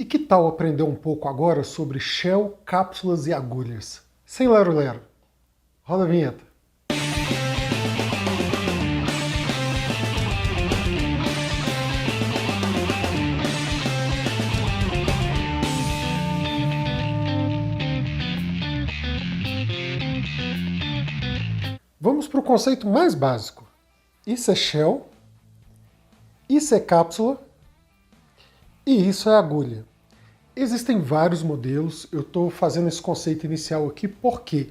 E que tal aprender um pouco agora sobre Shell, cápsulas e agulhas? Sem lero-lero. Roda a vinheta. Vamos para o conceito mais básico. Isso é Shell, isso é cápsula e isso é agulha. Existem vários modelos, eu estou fazendo esse conceito inicial aqui por quê?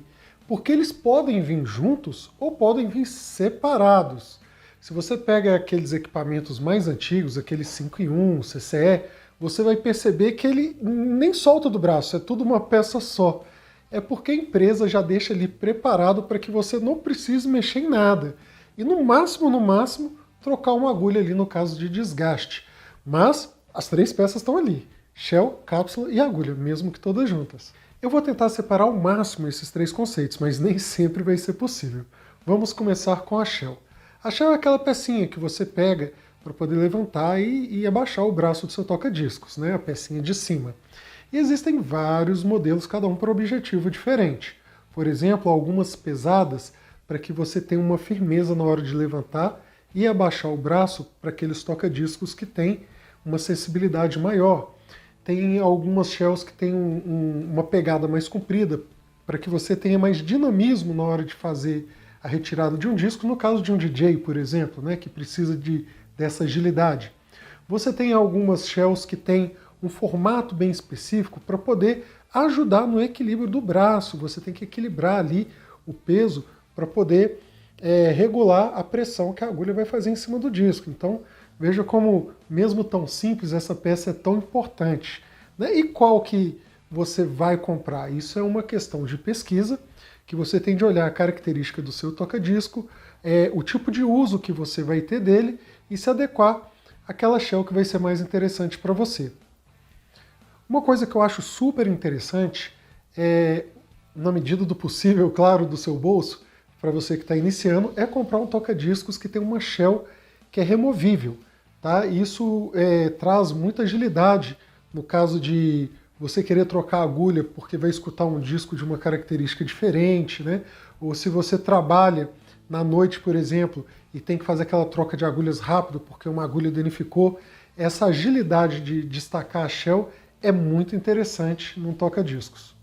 Porque eles podem vir juntos ou podem vir separados. Se você pega aqueles equipamentos mais antigos, aqueles 5 em 1, CCE, você vai perceber que ele nem solta do braço, é tudo uma peça só. É porque a empresa já deixa ali preparado para que você não precise mexer em nada. E no máximo, trocar uma agulha ali no caso de desgaste. Mas as três peças estão ali. Shell, cápsula e agulha, mesmo que todas juntas. Eu vou tentar separar ao máximo esses três conceitos, mas nem sempre vai ser possível. Vamos começar com a Shell. A Shell é aquela pecinha que você pega para poder levantar e abaixar o braço do seu toca-discos, né? A pecinha de cima. E existem vários modelos, cada um para um objetivo diferente. Por exemplo, algumas pesadas para que você tenha uma firmeza na hora de levantar e abaixar o braço para aqueles toca-discos que têm uma sensibilidade maior. Tem algumas shells que têm uma pegada mais comprida, para que você tenha mais dinamismo na hora de fazer a retirada de um disco, no caso de um DJ, por exemplo, né, que precisa dessa agilidade. Você tem algumas shells que têm um formato bem específico para poder ajudar no equilíbrio do braço, você tem que equilibrar ali o peso para poder regular a pressão que a agulha vai fazer em cima do disco. Então, veja como, mesmo tão simples, essa peça é tão importante. Né? E qual que você vai comprar? Isso é uma questão de pesquisa, que você tem de olhar a característica do seu toca-disco, o tipo de uso que você vai ter dele e se adequar àquela shell que vai ser mais interessante para você. Uma coisa que eu acho super interessante é, na medida do possível, claro, do seu bolso, para você que está iniciando, é comprar um toca-discos que tem uma shell que é removível. Tá? Isso traz muita agilidade no caso de você querer trocar a agulha porque vai escutar um disco de uma característica diferente, né? Ou se você trabalha na noite, por exemplo, e tem que fazer aquela troca de agulhas rápido porque uma agulha danificou, essa agilidade de destacar a shell é muito interessante num toca-discos.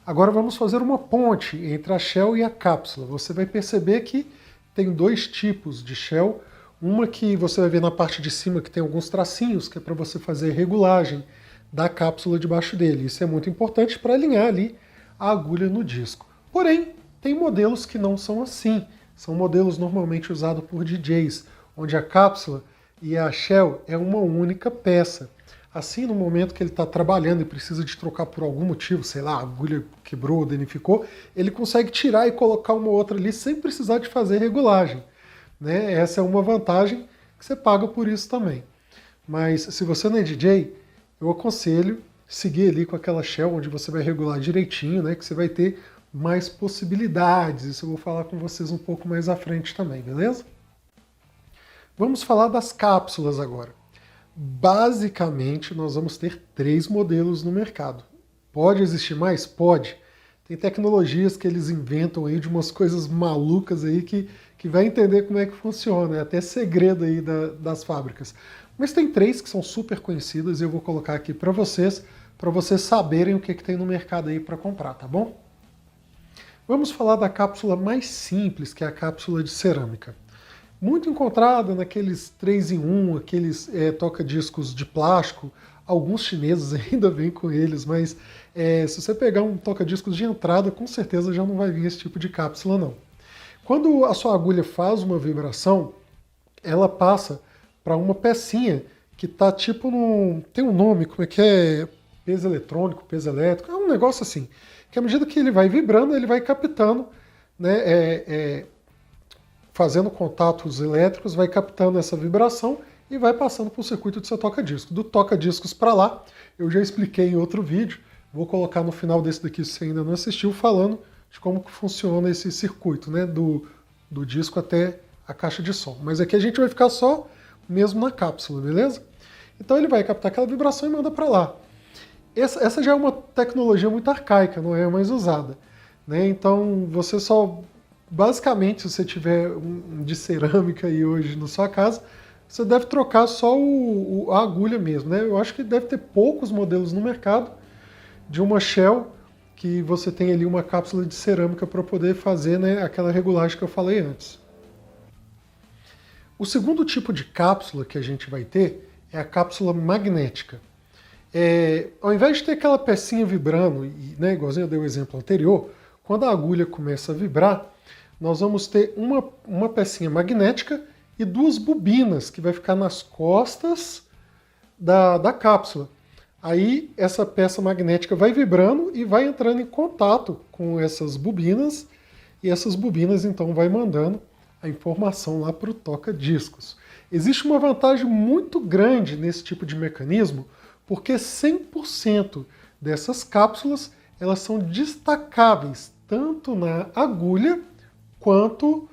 Agora vamos fazer uma ponte entre a shell e a cápsula. Você vai perceber que tem dois tipos de shell. Uma que você vai ver na parte de cima que tem alguns tracinhos, que é para você fazer regulagem da cápsula debaixo dele. Isso é muito importante para alinhar ali a agulha no disco. Porém, tem modelos que não são assim. São modelos normalmente usados por DJs, onde a cápsula e a shell é uma única peça. Assim, no momento que ele está trabalhando e precisa de trocar por algum motivo, sei lá, a agulha quebrou, danificou, ele consegue tirar e colocar uma outra ali sem precisar de fazer regulagem. Né? Essa é uma vantagem que você paga por isso também. Mas se você não é DJ, eu aconselho seguir ali com aquela shell onde você vai regular direitinho, né? Que você vai ter mais possibilidades. Isso eu vou falar com vocês um pouco mais à frente também, beleza? Vamos falar das cápsulas agora. Basicamente, nós vamos ter 3 modelos no mercado. Pode existir mais? Pode. Tem tecnologias que eles inventam aí de umas coisas malucas aí que vai entender como é que funciona. É até segredo aí das fábricas. Mas tem 3 que são super conhecidas e eu vou colocar aqui para vocês saberem o que tem no mercado aí para comprar, tá bom? Vamos falar da cápsula mais simples, que é a cápsula de cerâmica. Muito encontrada naqueles 3 em 1, aqueles toca-discos de plástico. Alguns chineses ainda vêm com eles, mas se você pegar um toca-discos de entrada, com certeza já não vai vir esse tipo de cápsula, não. Quando a sua agulha faz uma vibração, ela passa para uma pecinha que está tipo num... tem um nome, como é que é? Peso eletrônico, peso elétrico, é um negócio assim. Que à medida que ele vai vibrando, ele vai captando, né, fazendo contatos elétricos, vai captando essa vibração e vai passando para o circuito do seu toca-disco. Do toca-discos para lá, eu já expliquei em outro vídeo, vou colocar no final desse daqui se você ainda não assistiu, falando de como que funciona esse circuito, né, do disco até a caixa de som. Mas aqui a gente vai ficar só mesmo na cápsula, beleza? Então ele vai captar aquela vibração e manda para lá. essa já é uma tecnologia muito arcaica, não é mais usada, né? Então você só, basicamente, se você tiver um de cerâmica aí hoje na sua casa, você deve trocar só a agulha mesmo, né? Eu acho que deve ter poucos modelos no mercado de uma Shell que você tem ali uma cápsula de cerâmica para poder fazer, né, aquela regulagem que eu falei antes. O segundo tipo de cápsula que a gente vai ter é a cápsula magnética. Ao invés de ter aquela pecinha vibrando, né, igualzinho eu dei o exemplo anterior, quando a agulha começa a vibrar, nós vamos ter uma pecinha magnética e duas bobinas que vai ficar nas costas da cápsula. Aí essa peça magnética vai vibrando e vai entrando em contato com essas bobinas, e essas bobinas então vai mandando a informação lá para o toca-discos. Existe uma vantagem muito grande nesse tipo de mecanismo, porque 100% dessas cápsulas elas são destacáveis tanto na agulha quanto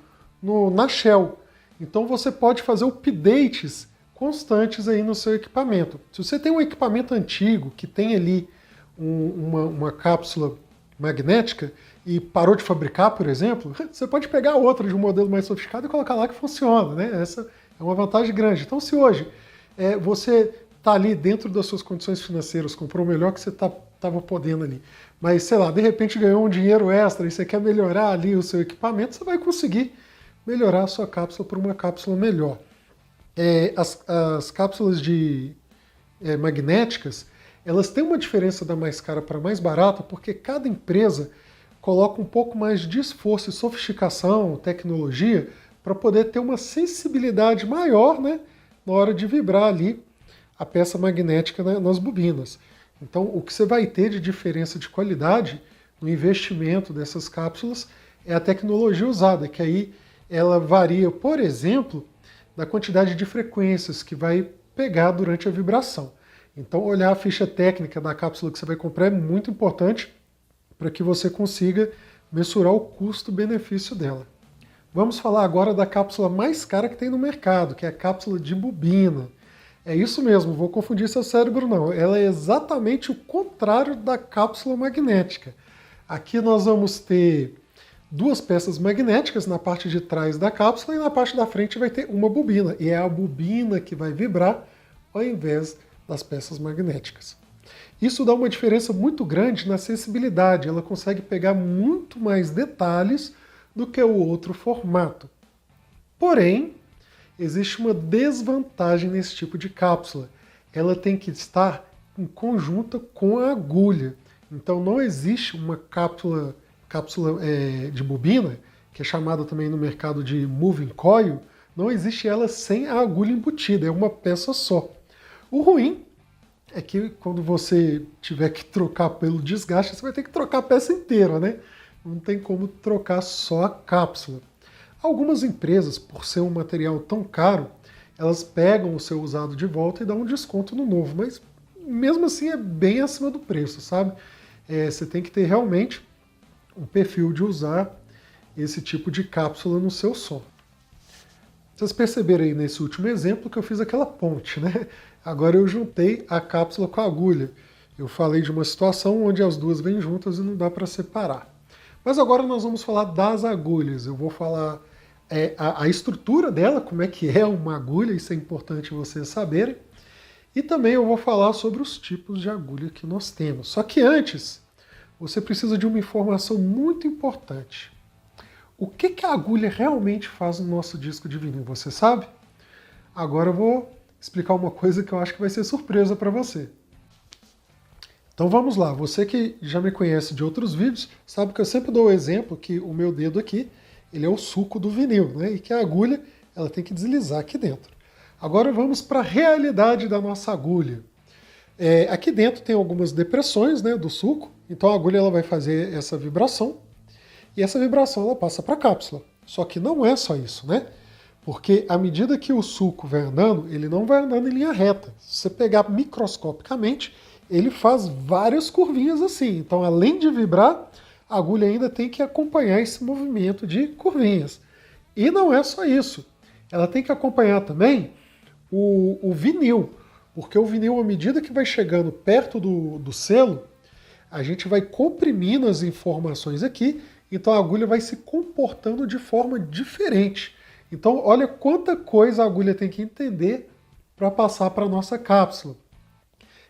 na Shell. Então você pode fazer updates constantes aí no seu equipamento. Se você tem um equipamento antigo que tem ali uma cápsula magnética e parou de fabricar, por exemplo, você pode pegar outra de um modelo mais sofisticado e colocar lá que funciona, né? Essa é uma vantagem grande. Então se hoje você está ali dentro das suas condições financeiras, comprou o melhor que você estava podendo ali, mas sei lá, de repente ganhou um dinheiro extra e você quer melhorar ali o seu equipamento, você vai conseguir melhorar a sua cápsula por uma cápsula melhor. As cápsulas magnéticas, elas têm uma diferença da mais cara para a mais barata, porque cada empresa coloca um pouco mais de esforço e sofisticação, tecnologia, para poder ter uma sensibilidade maior, né, na hora de vibrar ali a peça magnética, né, nas bobinas. Então, o que você vai ter de diferença de qualidade no investimento dessas cápsulas é a tecnologia usada, que aí ela varia, por exemplo, da quantidade de frequências que vai pegar durante a vibração. Então, olhar a ficha técnica da cápsula que você vai comprar é muito importante para que você consiga mensurar o custo-benefício dela. Vamos falar agora da cápsula mais cara que tem no mercado, que é a cápsula de bobina. É isso mesmo, vou confundir seu cérebro não. Ela é exatamente o contrário da cápsula magnética. Aqui nós vamos ter duas peças magnéticas na parte de trás da cápsula e na parte da frente vai ter uma bobina. E é a bobina que vai vibrar ao invés das peças magnéticas. Isso dá uma diferença muito grande na sensibilidade. Ela consegue pegar muito mais detalhes do que o outro formato. Porém, existe uma desvantagem nesse tipo de cápsula. Ela tem que estar em conjunta com a agulha. Então não existe uma cápsula de bobina, que é chamada também no mercado de moving coil, não existe ela sem a agulha embutida, é uma peça só. O ruim é que quando você tiver que trocar pelo desgaste, você vai ter que trocar a peça inteira, né? Não tem como trocar só a cápsula. Algumas empresas, por ser um material tão caro, elas pegam o seu usado de volta e dão um desconto no novo, mas mesmo assim é bem acima do preço, sabe? Você tem que ter realmente um perfil de usar esse tipo de cápsula no seu som. Vocês perceberam aí nesse último exemplo que eu fiz aquela ponte, né? Agora eu juntei a cápsula com a agulha. Eu falei de uma situação onde as duas vêm juntas e não dá para separar. Mas agora nós vamos falar das agulhas. Eu vou falar a estrutura dela, como é que é uma agulha, isso é importante vocês saberem. E também eu vou falar sobre os tipos de agulha que nós temos. Só que antes, você precisa de uma informação muito importante. O que a agulha realmente faz no nosso disco de vinil, você sabe? Agora eu vou explicar uma coisa que eu acho que vai ser surpresa para você. Então vamos lá, você que já me conhece de outros vídeos, sabe que eu sempre dou o exemplo que o meu dedo aqui, ele é o sulco do vinil, né? E que a agulha, ela tem que deslizar aqui dentro. Agora vamos para a realidade da nossa agulha. Aqui dentro tem algumas depressões, né, do sulco, então a agulha ela vai fazer essa vibração, e essa vibração ela passa para a cápsula. Só que não é só isso, né? Porque à medida que o sulco vai andando, ele não vai andando em linha reta. Se você pegar microscopicamente, ele faz várias curvinhas assim. Então, além de vibrar, a agulha ainda tem que acompanhar esse movimento de curvinhas. E não é só isso. Ela tem que acompanhar também o vinil. Porque o vinil, à medida que vai chegando perto do selo, a gente vai comprimindo as informações aqui, então a agulha vai se comportando de forma diferente. Então olha quanta coisa a agulha tem que entender para passar para a nossa cápsula.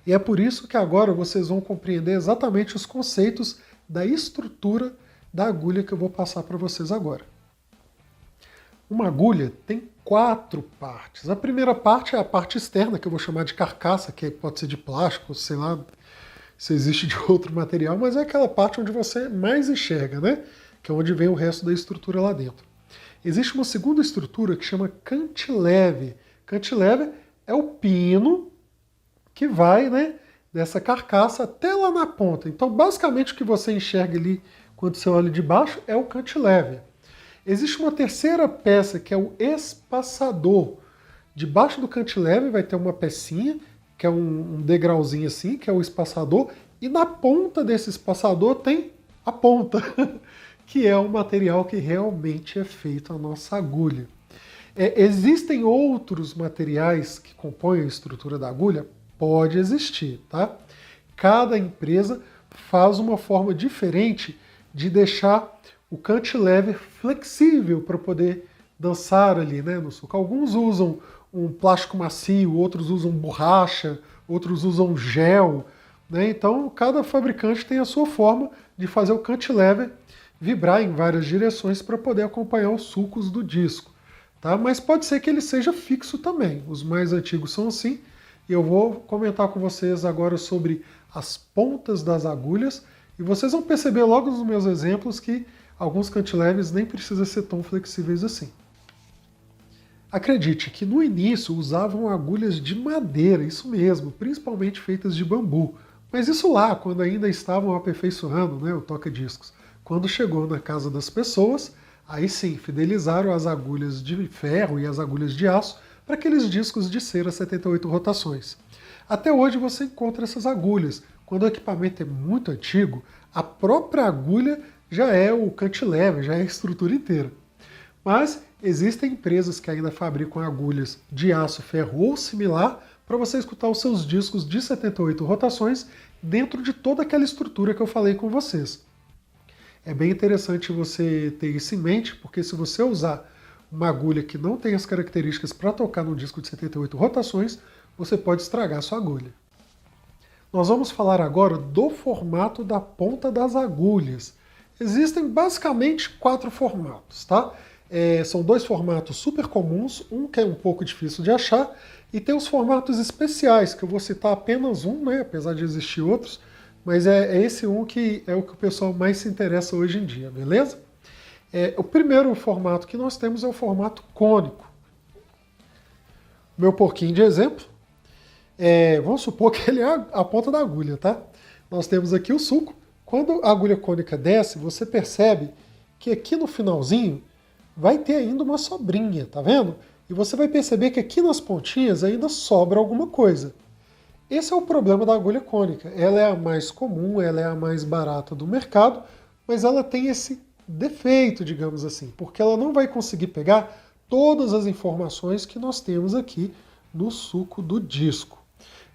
E é por isso que agora vocês vão compreender exatamente os conceitos da estrutura da agulha que eu vou passar para vocês agora. Uma agulha tem 4 partes. A primeira parte é a parte externa, que eu vou chamar de carcaça, que pode ser de plástico, sei lá se existe de outro material, mas é aquela parte onde você mais enxerga, né? Que é onde vem o resto da estrutura lá dentro. Existe uma segunda estrutura que chama cantilever. Cantilever é o pino que vai, né, dessa carcaça até lá na ponta. Então, basicamente, o que você enxerga ali quando você olha de baixo é o cantilever. Existe uma terceira peça que é o espaçador. Debaixo do cantilever vai ter uma pecinha, que é um degrauzinho assim, que é o espaçador, e na ponta desse espaçador tem a ponta, que é o material que realmente é feito a nossa agulha. Existem outros materiais que compõem a estrutura da agulha? Pode existir, tá? Cada empresa faz uma forma diferente de deixar o cantilever flexível para poder dançar ali, né, no suco. Alguns usam um plástico macio, outros usam borracha, outros usam gel, né? Então cada fabricante tem a sua forma de fazer o cantilever vibrar em várias direções para poder acompanhar os sulcos do disco, tá? Mas pode ser que ele seja fixo também. Os mais antigos são assim. E eu vou comentar com vocês agora sobre as pontas das agulhas e vocês vão perceber logo nos meus exemplos que alguns cantilevers nem precisam ser tão flexíveis assim. Acredite que no início usavam agulhas de madeira, isso mesmo, principalmente feitas de bambu. Mas isso lá, quando ainda estavam aperfeiçoando, né, o toca-discos. Quando chegou na casa das pessoas, aí sim, fidelizaram as agulhas de ferro e as agulhas de aço para aqueles discos de cera 78 rotações. Até hoje você encontra essas agulhas. Quando o equipamento é muito antigo, a própria agulha já é o cantilever, já é a estrutura inteira. Mas existem empresas que ainda fabricam agulhas de aço, ferro ou similar para você escutar os seus discos de 78 rotações dentro de toda aquela estrutura que eu falei com vocês. É bem interessante você ter isso em mente, porque se você usar uma agulha que não tem as características para tocar no disco de 78 rotações, você pode estragar a sua agulha. Nós vamos falar agora do formato da ponta das agulhas. Existem basicamente 4 formatos, tá? São 2 formatos super comuns, um que é um pouco difícil de achar, e tem os formatos especiais, que eu vou citar apenas um, né, apesar de existir outros, mas é esse um que é o que o pessoal mais se interessa hoje em dia, beleza? O primeiro formato que nós temos é o formato cônico. Meu porquinho de exemplo, vamos supor que ele é a ponta da agulha, tá? Nós temos aqui o sulco. Quando a agulha cônica desce, você percebe que aqui no finalzinho vai ter ainda uma sobrinha, tá vendo? E você vai perceber que aqui nas pontinhas ainda sobra alguma coisa. Esse é o problema da agulha cônica. Ela é a mais comum, ela é a mais barata do mercado, mas ela tem esse defeito, digamos assim, porque ela não vai conseguir pegar todas as informações que nós temos aqui no suco do disco,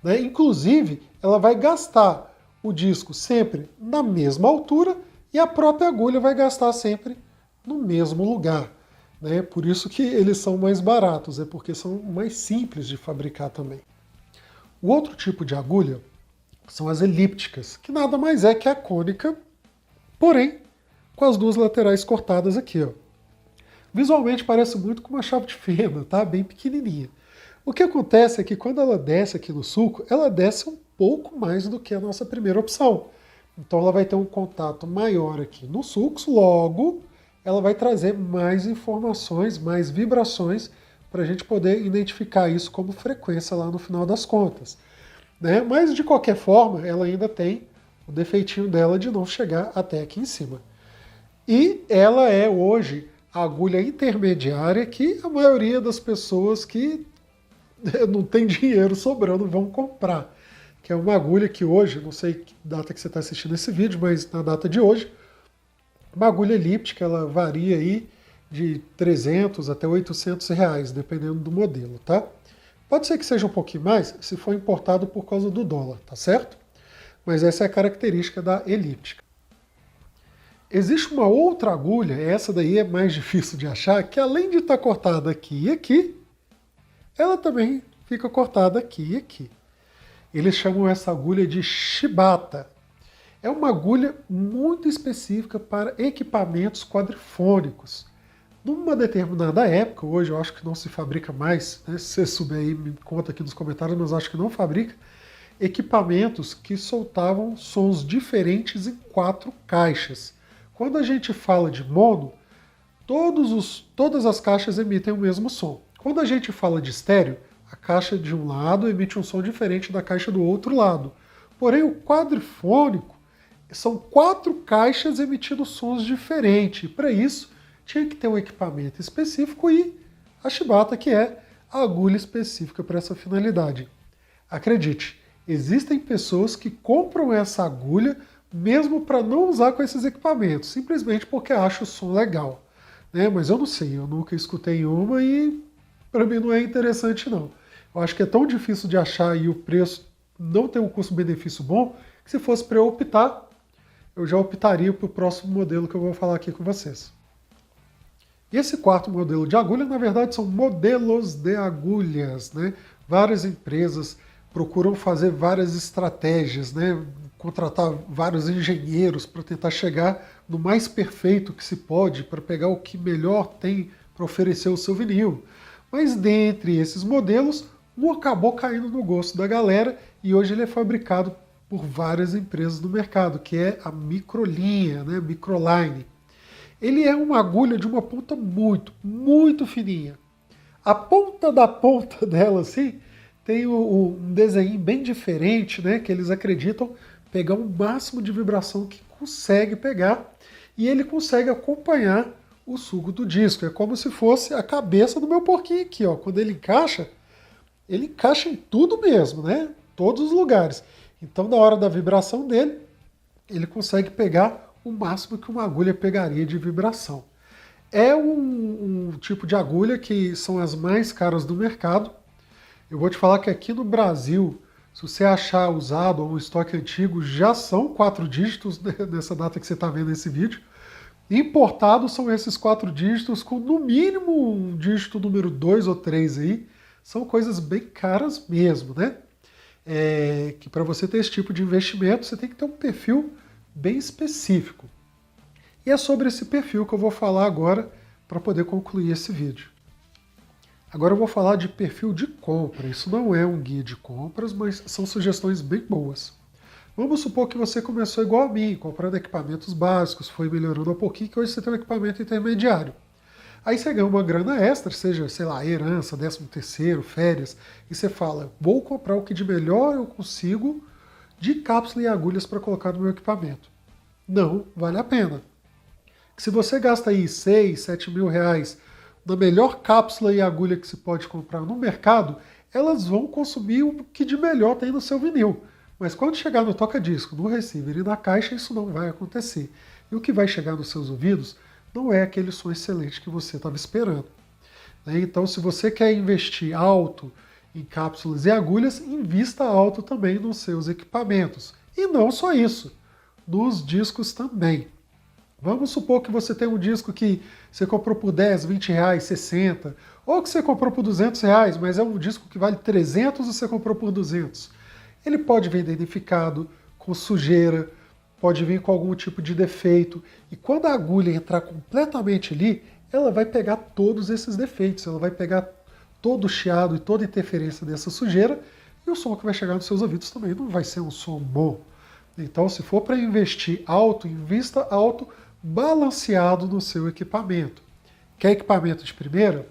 né? Inclusive, ela vai gastar o disco sempre na mesma altura e a própria agulha vai gastar sempre no mesmo lugar, né? Por isso que eles são mais baratos, é porque são mais simples de fabricar também. O outro tipo de agulha são as elípticas, que nada mais é que a cônica, porém com as 2 laterais cortadas aqui, ó. Visualmente parece muito com uma chave de fenda, tá? Bem pequenininha. O que acontece é que quando ela desce aqui no sulco, ela desce um pouco mais do que a nossa primeira opção. Então ela vai ter um contato maior aqui no sulcos, logo ela vai trazer mais informações, mais vibrações, para a gente poder identificar isso como frequência lá no final das contas, né? Mas de qualquer forma, ela ainda tem o defeitinho dela de não chegar até aqui em cima. E ela é hoje a agulha intermediária que a maioria das pessoas que não tem dinheiro sobrando vão comprar. Que é uma agulha que hoje, não sei que data que você está assistindo esse vídeo, mas na data de hoje, uma agulha elíptica, ela varia aí de 300 até 800 reais, dependendo do modelo, tá? Pode ser que seja um pouquinho mais se for importado por causa do dólar, tá certo? Mas essa é a característica da elíptica. Existe uma outra agulha, essa daí é mais difícil de achar, que além de estar cortada aqui e aqui, ela também fica cortada aqui e aqui. Eles chamam essa agulha de chibata. É uma agulha muito específica para equipamentos quadrifônicos. Numa determinada época, hoje eu acho que não se fabrica mais, né? Se você souber aí, me conta aqui nos comentários, mas acho que não fabrica, equipamentos que soltavam sons diferentes em 4 caixas. Quando a gente fala de mono, todas as caixas emitem o mesmo som. Quando a gente fala de estéreo, a caixa de um lado emite um som diferente da caixa do outro lado. Porém, o quadrifônico são 4 caixas emitindo sons diferentes. Para isso, tinha que ter um equipamento específico e a chibata, que é a agulha específica para essa finalidade. Acredite, existem pessoas que compram essa agulha mesmo para não usar com esses equipamentos, simplesmente porque acham o som legal. Né? Mas eu não sei, eu nunca escutei uma e para mim não é interessante não. Eu acho que é tão difícil de achar e o preço não tem um custo-benefício bom, que se fosse para eu optar, eu já optaria para o próximo modelo que eu vou falar aqui com vocês. E esse quarto modelo de agulha, na verdade, são modelos de agulhas, né? Várias empresas procuram fazer várias estratégias, né? Contratar vários engenheiros para tentar chegar no mais perfeito que se pode, para pegar o que melhor tem para oferecer o seu vinil. Mas dentre esses modelos, um acabou caindo no gosto da galera e hoje ele é fabricado por várias empresas no mercado, que é a Microlinha, né? Microline. Ele é uma agulha de uma ponta muito, muito fininha. A ponta da ponta dela, assim, tem um desenho bem diferente, né? Que eles acreditam pegar o máximo de vibração que consegue pegar e ele consegue acompanhar o suco do disco. É como se fosse a cabeça do meu porquinho aqui, ó. Quando ele encaixa em tudo mesmo, né? Todos os lugares. Então, na hora da vibração dele, ele consegue pegar o máximo que uma agulha pegaria de vibração. É um tipo de agulha que são as mais caras do mercado. Eu vou te falar que aqui no Brasil, se você achar usado ou um estoque antigo, já são 4 dígitos nessa data que você está vendo esse vídeo. Importados são esses 4 dígitos com no mínimo um dígito número 2 ou 3 aí. São coisas bem caras mesmo, né? Que para você ter esse tipo de investimento, você tem que ter um perfil bem específico. E é sobre esse perfil que eu vou falar agora para poder concluir esse vídeo. Agora eu vou falar de perfil de compra. Isso não é um guia de compras, mas são sugestões bem boas. Vamos supor que você começou igual a mim, comprando equipamentos básicos, foi melhorando um pouquinho, que hoje você tem um equipamento intermediário. Aí você ganha uma grana extra, seja, sei lá, herança, 13º, férias, e você fala, vou comprar o que de melhor eu consigo de cápsula e agulhas para colocar no meu equipamento. Não vale a pena. Se você gasta aí 6, 7 mil reais na melhor cápsula e agulha que se pode comprar no mercado, elas vão consumir o que de melhor tem no seu vinil. Mas quando chegar no toca-disco, no receiver e na caixa, isso não vai acontecer. E o que vai chegar nos seus ouvidos não é aquele som excelente que você estava esperando. Então, se você quer investir alto em cápsulas e agulhas, invista alto também nos seus equipamentos. E não só isso, nos discos também. Vamos supor que você tem um disco que você comprou por 10, 20 reais, 60, ou que você comprou por 200 reais, mas é um disco que vale 300 e você comprou por 200. Ele pode vir danificado, com sujeira, pode vir com algum tipo de defeito, e quando a agulha entrar completamente ali, ela vai pegar todos esses defeitos, ela vai pegar todo o chiado e toda a interferência dessa sujeira, e o som que vai chegar nos seus ouvidos também não vai ser um som bom. Então, se for para investir alto, invista alto, balanceado no seu equipamento. Quer equipamento de primeira?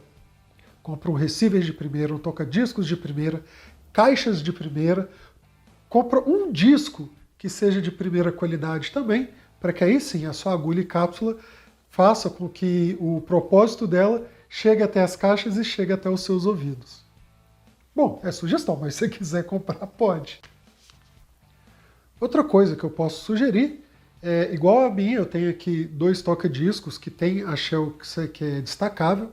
Compra um receiver de primeira, um toca-discos de primeira, caixas de primeira, compra um disco que seja de primeira qualidade também, para que aí sim a sua agulha e cápsula faça com que o propósito dela chegue até as caixas e chegue até os seus ouvidos. Bom, é sugestão, mas se você quiser comprar, pode. Outra coisa que eu posso sugerir é, igual a mim, eu tenho aqui 2 toca-discos que tem a shell que é destacável,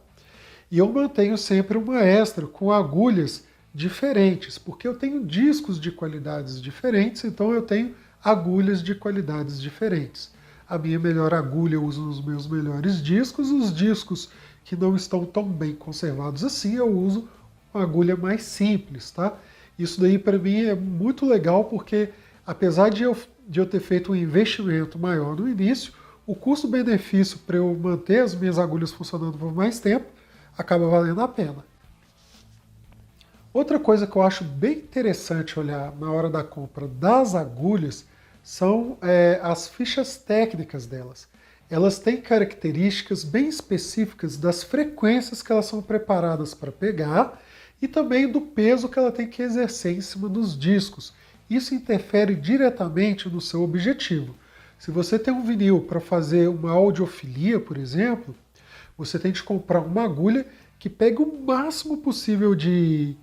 e eu mantenho sempre uma extra com agulhas diferentes, porque eu tenho discos de qualidades diferentes, então eu tenho agulhas de qualidades diferentes. A minha melhor agulha eu uso nos meus melhores discos, os discos que não estão tão bem conservados assim, eu uso uma agulha mais simples, tá? Isso daí para mim é muito legal porque, apesar de eu ter feito um investimento maior no início, o custo-benefício para eu manter as minhas agulhas funcionando por mais tempo acaba valendo a pena. Outra coisa que eu acho bem interessante olhar na hora da compra das agulhas são as fichas técnicas delas. Elas têm características bem específicas das frequências que elas são preparadas para pegar e também do peso que ela tem que exercer em cima dos discos. Isso interfere diretamente no seu objetivo. Se você tem um vinil para fazer uma audiofilia, por exemplo, você tem que comprar uma agulha que pegue o máximo possível de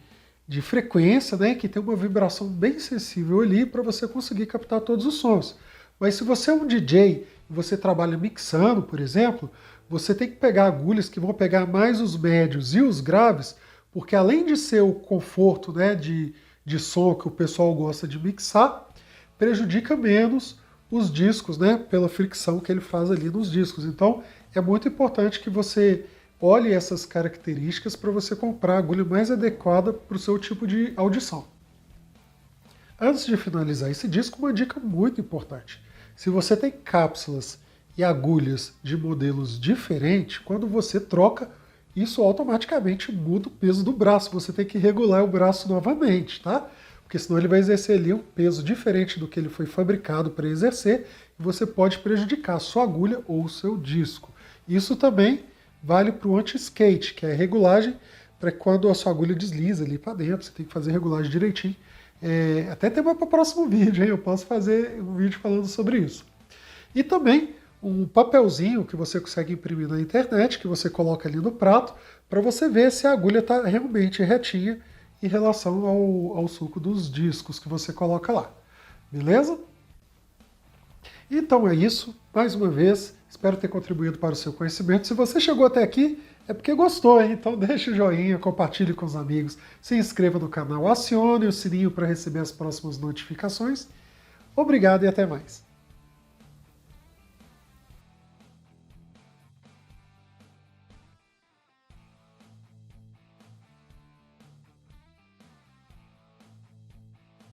frequência, né, que tem uma vibração bem sensível ali para você conseguir captar todos os sons. Mas se você é um DJ e você trabalha mixando, por exemplo, você tem que pegar agulhas que vão pegar mais os médios e os graves, porque além de ser o conforto, né, de som que o pessoal gosta de mixar, prejudica menos os discos, né, pela fricção que ele faz ali nos discos. Então é muito importante que você olhe essas características para você comprar a agulha mais adequada para o seu tipo de audição. Antes de finalizar esse disco, uma dica muito importante. Se você tem cápsulas e agulhas de modelos diferentes, quando você troca, isso automaticamente muda o peso do braço. Você tem que regular o braço novamente, tá? Porque senão ele vai exercer ali um peso diferente do que ele foi fabricado para exercer e você pode prejudicar a sua agulha ou o seu disco. Isso também vale para o anti-skate, que é a regulagem para quando a sua agulha desliza ali para dentro, você tem que fazer a regulagem direitinho. Até tema para o próximo vídeo, hein? Eu posso fazer um vídeo falando sobre isso. E também um papelzinho que você consegue imprimir na internet, que você coloca ali no prato, para você ver se a agulha está realmente retinha em relação ao suco dos discos que você coloca lá. Beleza? Então é isso. Mais uma vez, espero ter contribuído para o seu conhecimento. Se você chegou até aqui, é porque gostou, hein? Então deixa o joinha, compartilhe com os amigos, se inscreva no canal, acione o sininho para receber as próximas notificações. Obrigado e até mais.